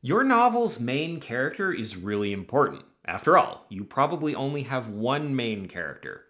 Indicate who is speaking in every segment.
Speaker 1: Your novel's main character is really important. After all, you probably only have one main character.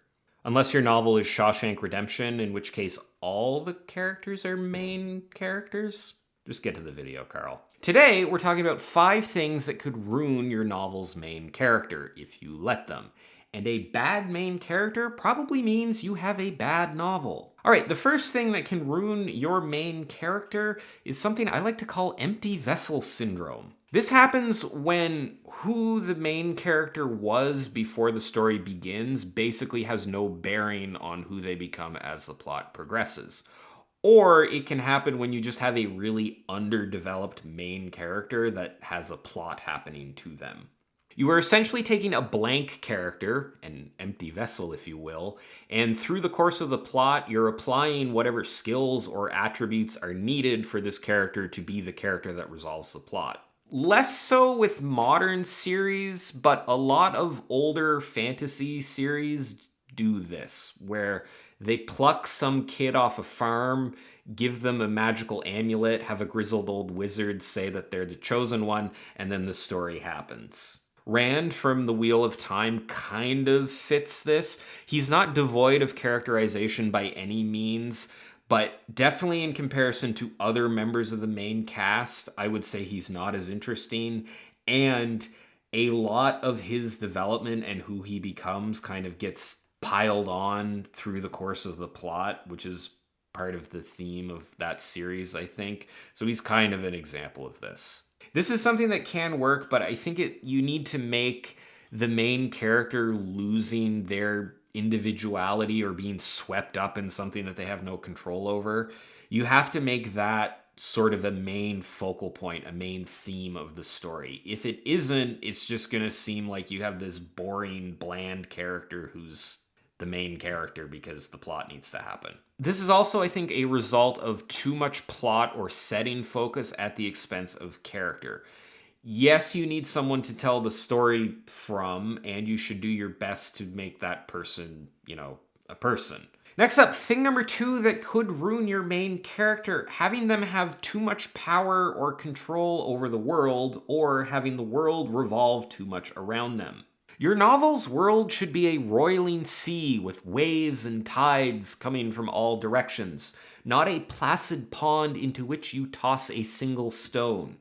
Speaker 1: Unless your novel is Shawshank Redemption, in which case all the characters are main characters. Just get to the video, Carl. Today, we're talking about 5 things that could ruin your novel's main character if you let them. And a bad main character probably means you have a bad novel. All right, the first thing that can ruin your main character is something I like to call empty vessel syndrome. This happens when who the main character was before the story begins basically has no bearing on who they become as the plot progresses. Or it can happen when you just have a really underdeveloped main character that has a plot happening to them. You are essentially taking a blank character, an empty vessel, if you will, and through the course of the plot, you're applying whatever skills or attributes are needed for this character to be the character that resolves the plot. Less so with modern series, but a lot of older fantasy series do this, where they pluck some kid off a farm, give them a magical amulet, have a grizzled old wizard say that they're the chosen one, and then the story happens. Rand from The Wheel of Time kind of fits this. He's not devoid of characterization by any means, but definitely in comparison to other members of the main cast, I would say he's not as interesting. And a lot of his development and who he becomes kind of gets piled on through the course of the plot, which is part of the theme of that series, I think. So he's kind of an example of this. This is something that can work, but I think you need to make the main character losing their individuality or being swept up in something that they have no control over. You have to make that sort of a main focal point, a main theme of the story. If it isn't, it's just going to seem like you have this boring, bland character who's the main character because the plot needs to happen. This is also, I think, a result of too much plot or setting focus at the expense of character. Yes, you need someone to tell the story from, and you should do your best to make that person, a person. Next up, thing number 2 that could ruin your main character, having them have too much power or control over the world, or having the world revolve too much around them. Your novel's world should be a roiling sea with waves and tides coming from all directions, not a placid pond into which you toss a single stone.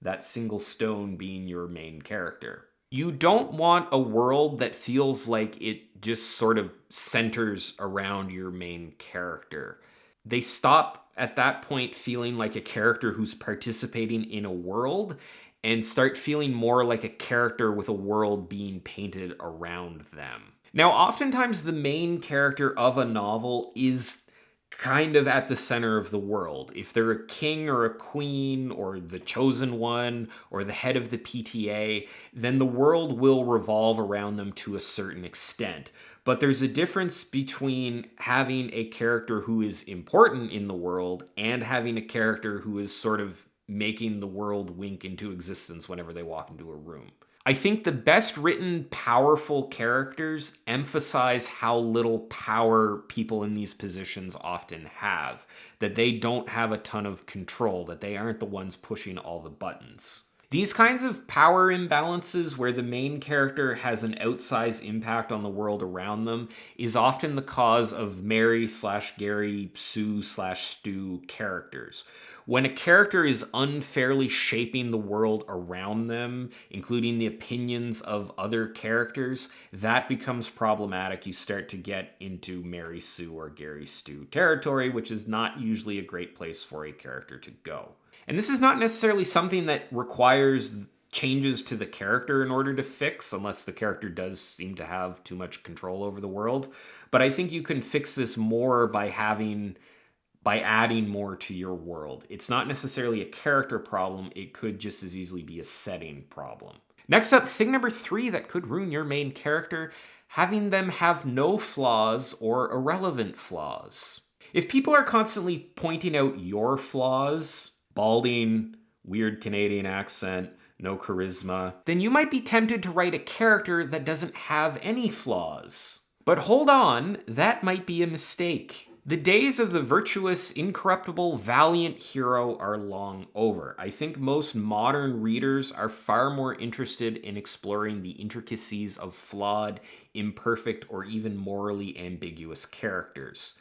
Speaker 1: That single stone being your main character. You don't want a world that feels like it just sort of centers around your main character. They stop at that point feeling like a character who's participating in a world and start feeling more like a character with a world being painted around them. Now, oftentimes the main character of a novel is kind of at the center of the world. If they're a king or a queen or the chosen one or the head of the PTA, then the world will revolve around them to a certain extent. But there's a difference between having a character who is important in the world and having a character who is sort of making the world wink into existence whenever they walk into a room. I think the best written, powerful characters emphasize how little power people in these positions often have, that they don't have a ton of control, that they aren't the ones pushing all the buttons. These kinds of power imbalances where the main character has an outsized impact on the world around them is often the cause of Mary/Gary, Sue/Stu characters. When a character is unfairly shaping the world around them, including the opinions of other characters, that becomes problematic. You start to get into Mary Sue or Gary Stu territory, which is not usually a great place for a character to go. And this is not necessarily something that requires changes to the character in order to fix, unless the character does seem to have too much control over the world. But I think you can fix this more by adding more to your world. It's not necessarily a character problem. It could just as easily be a setting problem. Next up, thing number 3 that could ruin your main character, having them have no flaws or irrelevant flaws. If people are constantly pointing out your flaws, balding, weird Canadian accent, no charisma, then you might be tempted to write a character that doesn't have any flaws. But hold on, that might be a mistake. The days of the virtuous, incorruptible, valiant hero are long over. I think most modern readers are far more interested in exploring the intricacies of flawed, imperfect, or even morally ambiguous characters.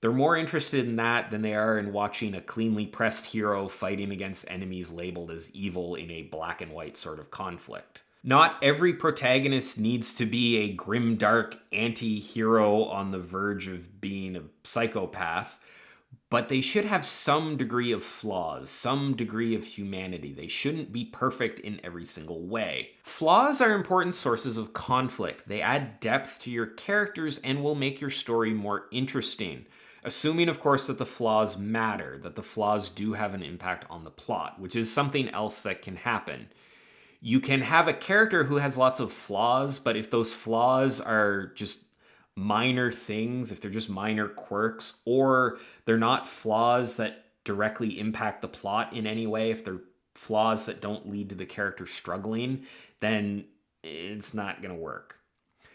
Speaker 1: They're more interested in that than they are in watching a cleanly pressed hero fighting against enemies labeled as evil in a black and white sort of conflict. Not every protagonist needs to be a grimdark anti-hero on the verge of being a psychopath, but they should have some degree of flaws, some degree of humanity. They shouldn't be perfect in every single way. Flaws are important sources of conflict. They add depth to your characters and will make your story more interesting. Assuming, of course, that the flaws matter, that the flaws do have an impact on the plot, which is something else that can happen. You can have a character who has lots of flaws, but if those flaws are just minor things, if they're just minor quirks, or they're not flaws that directly impact the plot in any way, if they're flaws that don't lead to the character struggling, then it's not going to work.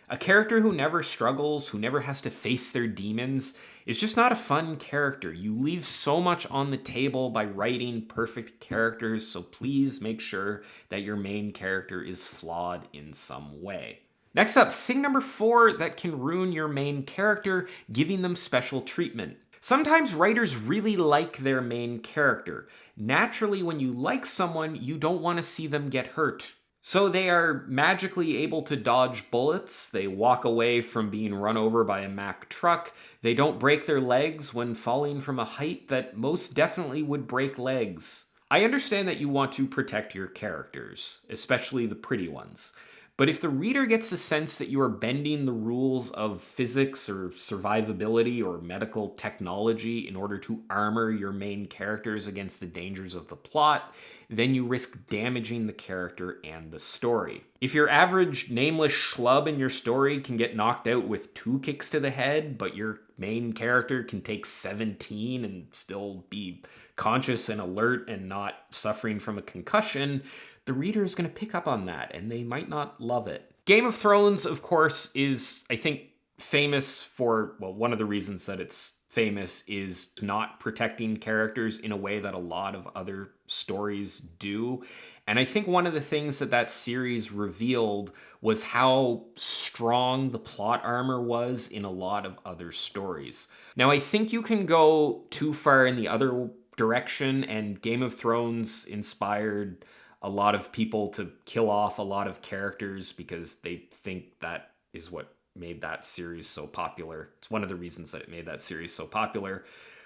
Speaker 1: A character who never struggles, who never has to face their demons, is just not a fun character. You leave so much on the table by writing perfect characters, so please make sure that your main character is flawed in some way. Next up, thing number 4 that can ruin your main character, giving them special treatment. Sometimes writers really like their main character. Naturally, when you like someone, you don't want to see them get hurt. So they are magically able to dodge bullets, they walk away from being run over by a Mack truck, they don't break their legs when falling from a height that most definitely would break legs. I understand that you want to protect your characters, especially the pretty ones. But if the reader gets the sense that you are bending the rules of physics or survivability or medical technology in order to armor your main characters against the dangers of the plot, then you risk damaging the character and the story. If your average nameless schlub in your story can get knocked out with 2 kicks to the head, but your main character can take 17 and still be conscious and alert and not suffering from a concussion, the reader is going to pick up on that, and they might not love it. Game of Thrones, of course, is, I think, famous for, well, one of the reasons that it's famous is not protecting characters in a way that a lot of other stories do. And I think one of the things that that series revealed was how strong the plot armor was in a lot of other stories. Now, I think you can go too far in the other direction, and Game of Thrones inspired a lot of people to kill off a lot of characters because they think that is what made that series so popular. It's one of the reasons that it made that series so popular.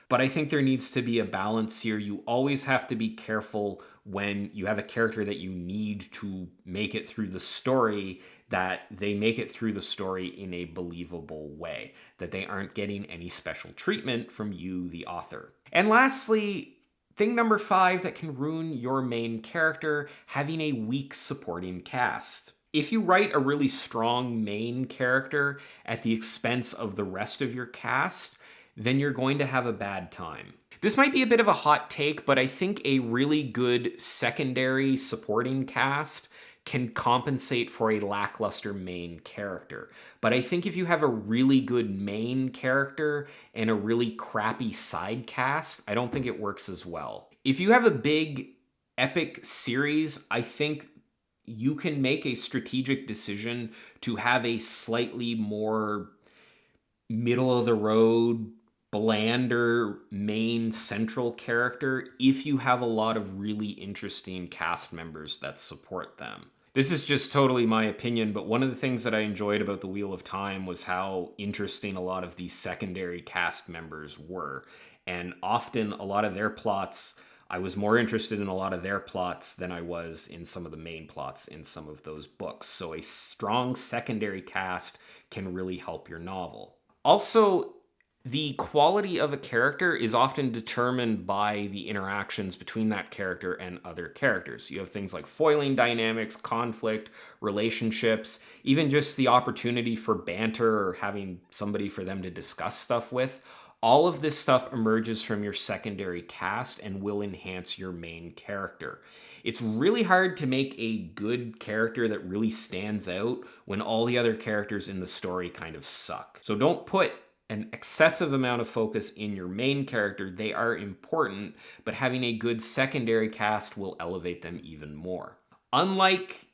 Speaker 1: But I think there needs to be a balance here. You always have to be careful when you have a character that you need to make it through the story, that they make it through the story in a believable way, that they aren't getting any special treatment from you, the author. And lastly, thing number 5 that can ruin your main character, having a weak supporting cast. If you write a really strong main character at the expense of the rest of your cast, then you're going to have a bad time. This might be a bit of a hot take, but I think a really good secondary supporting cast can compensate for a lackluster main character. But I think if you have a really good main character and a really crappy side cast, I don't think it works as well. If you have a big epic series, I think you can make a strategic decision to have a slightly more middle of the road, blander main central character if you have a lot of really interesting cast members that support them. This is just totally my opinion, but one of the things that I enjoyed about The Wheel of Time was how interesting a lot of these secondary cast members were. And often a lot of their plots, I was more interested in a lot of their plots than I was in some of the main plots in some of those books. So a strong secondary cast can really help your novel. Also, the quality of a character is often determined by the interactions between that character and other characters. You have things like foiling dynamics, conflict, relationships, even just the opportunity for banter or having somebody for them to discuss stuff with. All of this stuff emerges from your secondary cast and will enhance your main character. It's really hard to make a good character that really stands out when all the other characters in the story kind of suck. So don't put an excessive amount of focus in your main character. They are important, but having a good secondary cast will elevate them even more. Unlike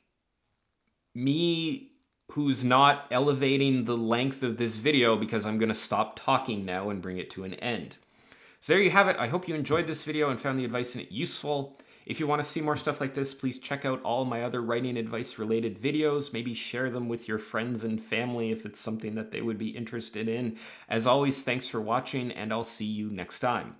Speaker 1: me, who's not elevating the length of this video, because I'm going to stop talking now and bring it to an end. So there you have it. I hope you enjoyed this video and found the advice in it useful. If you want to see more stuff like this, please check out all my other writing advice related videos. Maybe share them with your friends and family if it's something that they would be interested in. As always, thanks for watching, and I'll see you next time.